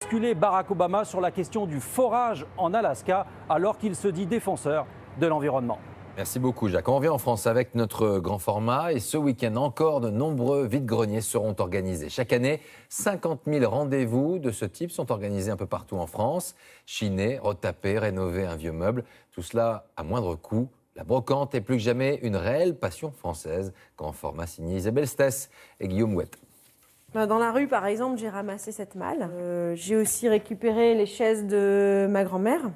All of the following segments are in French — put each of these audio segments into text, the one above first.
bousculer Barack Obama sur la question du forage en Alaska alors qu'il se dit défenseur de l'environnement. Merci beaucoup Jacques. On revient en France avec notre grand format et ce week-end encore, de nombreux vide-greniers seront organisés. Chaque année, 50 000 rendez-vous de ce type sont organisés un peu partout en France. Chiner, retaper, rénover un vieux meuble, tout cela à moindre coût. La brocante est plus que jamais une réelle passion française. Grand format signé Isabelle Stess et Guillaume Houette. Dans la rue, par exemple, j'ai ramassé cette malle. J'ai aussi récupéré les chaises de ma grand-mère.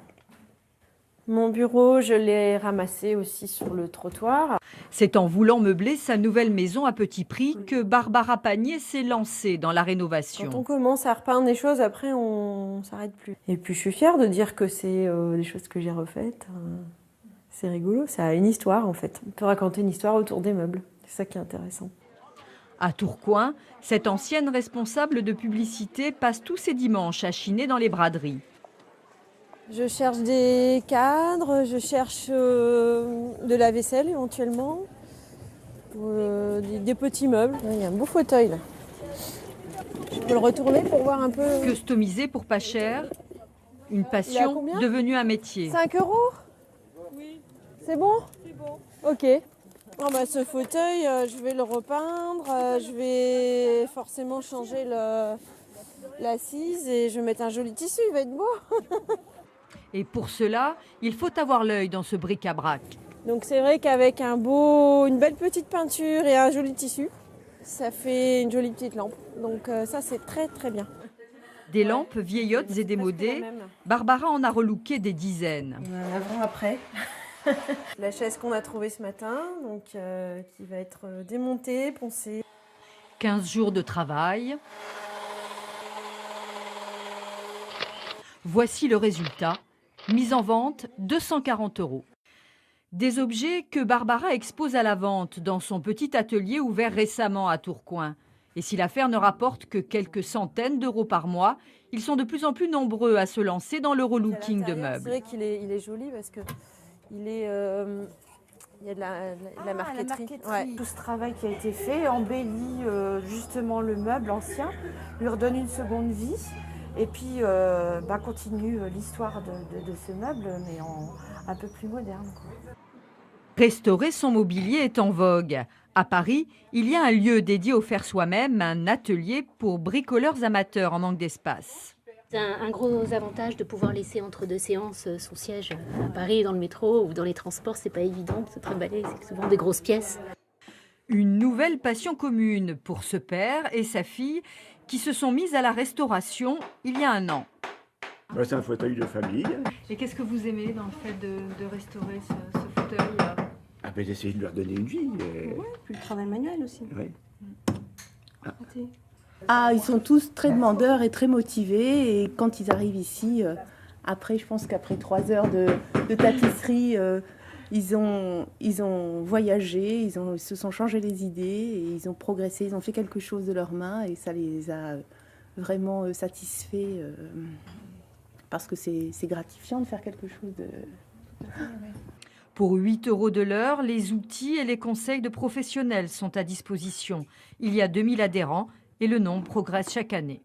Mon bureau, je l'ai ramassé aussi sur le trottoir. C'est en voulant meubler sa nouvelle maison à petit prix que Barbara Pagnier s'est lancée dans la rénovation. Quand on commence à repeindre des choses, après, on ne s'arrête plus. Et puis, je suis fière de dire que c'est des choses que j'ai refaites. C'est rigolo, ça a une histoire, en fait. On peut raconter une histoire autour des meubles. C'est ça qui est intéressant. À Tourcoing, cette ancienne responsable de publicité passe tous ses dimanches à chiner dans les braderies. Je cherche des cadres, je cherche de la vaisselle éventuellement, des petits meubles. Il y a un beau fauteuil là. Je peux le retourner pour voir un peu. Customisé pour pas cher, une passion devenue un métier. 5 €? Oui. C'est bon? C'est bon. Ok. Oh bah, ce fauteuil, je vais le repeindre, je vais forcément changer l'assise et je vais mettre un joli tissu, il va être beau. Et pour cela, il faut avoir l'œil dans ce bric-à-brac. Donc c'est vrai qu'avec une belle petite peinture et un joli tissu, ça fait une jolie petite lampe. Donc ça c'est très très bien. Des lampes vieillottes et démodées, Barbara en a relooké des dizaines. Avant-après. La chaise qu'on a trouvée ce matin, donc, qui va être démontée, poncée. 15 jours de travail. Voici le résultat. Mise en vente, 240 €. Des objets que Barbara expose à la vente dans son petit atelier ouvert récemment à Tourcoing. Et si l'affaire ne rapporte que quelques centaines d'euros par mois, ils sont de plus en plus nombreux à se lancer dans le relooking de meubles. C'est vrai qu'il est joli parce que il y a de la marqueterie. Ouais. Tout ce travail qui a été fait embellit justement le meuble ancien, lui redonne une seconde vie. Et puis, continue l'histoire de ce meuble, mais un peu plus moderne, quoi. Restaurer son mobilier est en vogue. À Paris, il y a un lieu dédié au faire soi-même, un atelier pour bricoleurs amateurs en manque d'espace. C'est un gros avantage de pouvoir laisser entre deux séances son siège à Paris, dans le métro ou dans les transports. C'est pas évident de se trimballer, c'est souvent des grosses pièces. Une nouvelle passion commune pour ce père et sa fille qui se sont mises à la restauration il y a un an. C'est un fauteuil de famille. Et qu'est-ce que vous aimez dans le fait de restaurer ce fauteuil? J'essaie de lui redonner une vie. Oui, puis le travail manuel aussi. Oui. Ils sont tous très demandeurs et très motivés. Et quand ils arrivent ici, je pense qu'après 3 heures de tapisserie, ils ont voyagé, ils se sont changés les idées, et ils ont progressé, ils ont fait quelque chose de leurs mains et ça les a vraiment satisfaits parce que c'est gratifiant de faire quelque chose de... Pour 8 € de l'heure, les outils et les conseils de professionnels sont à disposition. Il y a 2000 adhérents et le nombre progresse chaque année.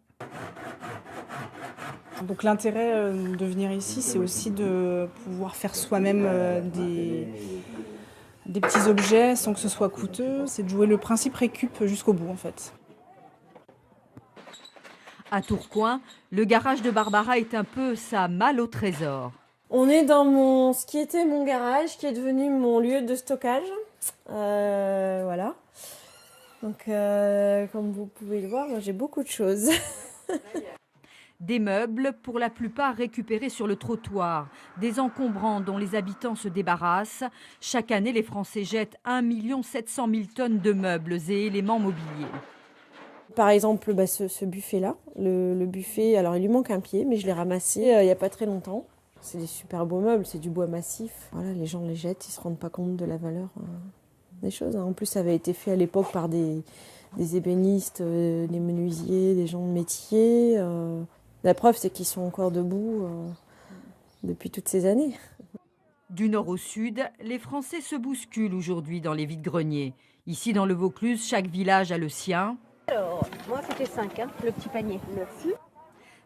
Donc l'intérêt de venir ici, c'est aussi de pouvoir faire soi-même des petits objets sans que ce soit coûteux. C'est de jouer le principe récup jusqu'au bout en fait. À Tourcoing, le garage de Barbara est un peu sa malle au trésor. On est dans ce qui était mon garage, qui est devenu mon lieu de stockage. Voilà. Donc, comme vous pouvez le voir, moi, j'ai beaucoup de choses. Des meubles, pour la plupart récupérés sur le trottoir, des encombrants dont les habitants se débarrassent. Chaque année, les Français jettent 1 700 000 tonnes de meubles et éléments mobiliers. Par exemple, ce buffet-là, le buffet, alors il lui manque un pied, mais je l'ai ramassé il n'y a pas très longtemps. C'est des super beaux meubles, c'est du bois massif. Voilà, les gens les jettent, ils ne se rendent pas compte de la valeur des choses. En plus, ça avait été fait à l'époque par des ébénistes, des menuisiers, des gens de métier. La preuve, c'est qu'ils sont encore debout depuis toutes ces années. Du nord au sud, les Français se bousculent aujourd'hui dans les vide-greniers. Ici, dans le Vaucluse, chaque village a le sien. Alors, moi, c'était 5, le petit panier. Merci.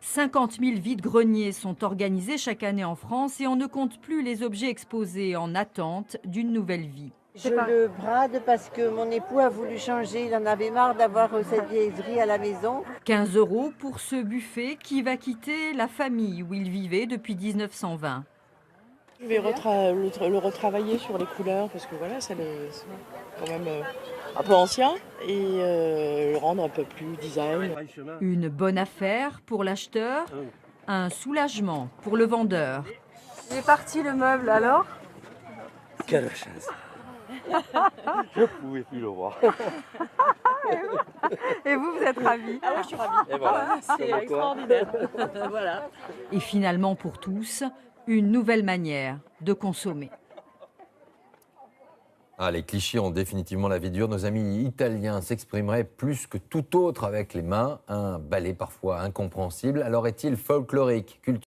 50 000 vides-greniers sont organisés chaque année en France et on ne compte plus les objets exposés en attente d'une nouvelle vie. Je le brade parce que mon époux a voulu changer, il en avait marre d'avoir cette vieillerie à la maison. 15 € pour ce buffet qui va quitter la famille où il vivait depuis 1920. Je vais le retravailler sur les couleurs parce que voilà, c'est quand même un peu ancien et le rendre un peu plus design. Une bonne affaire pour l'acheteur, un soulagement pour le vendeur. Il est parti le meuble alors? Quelle chance. Je ne pouvais plus le voir. Et vous êtes ravis? Ah oui, je suis ravie. Et voilà. C'est extraordinaire. Voilà. Et finalement pour tous, une nouvelle manière de consommer. Ah, les clichés ont définitivement la vie dure. Nos amis italiens s'exprimeraient plus que tout autre avec les mains. Un ballet parfois incompréhensible. Alors est-il folklorique, culturel ?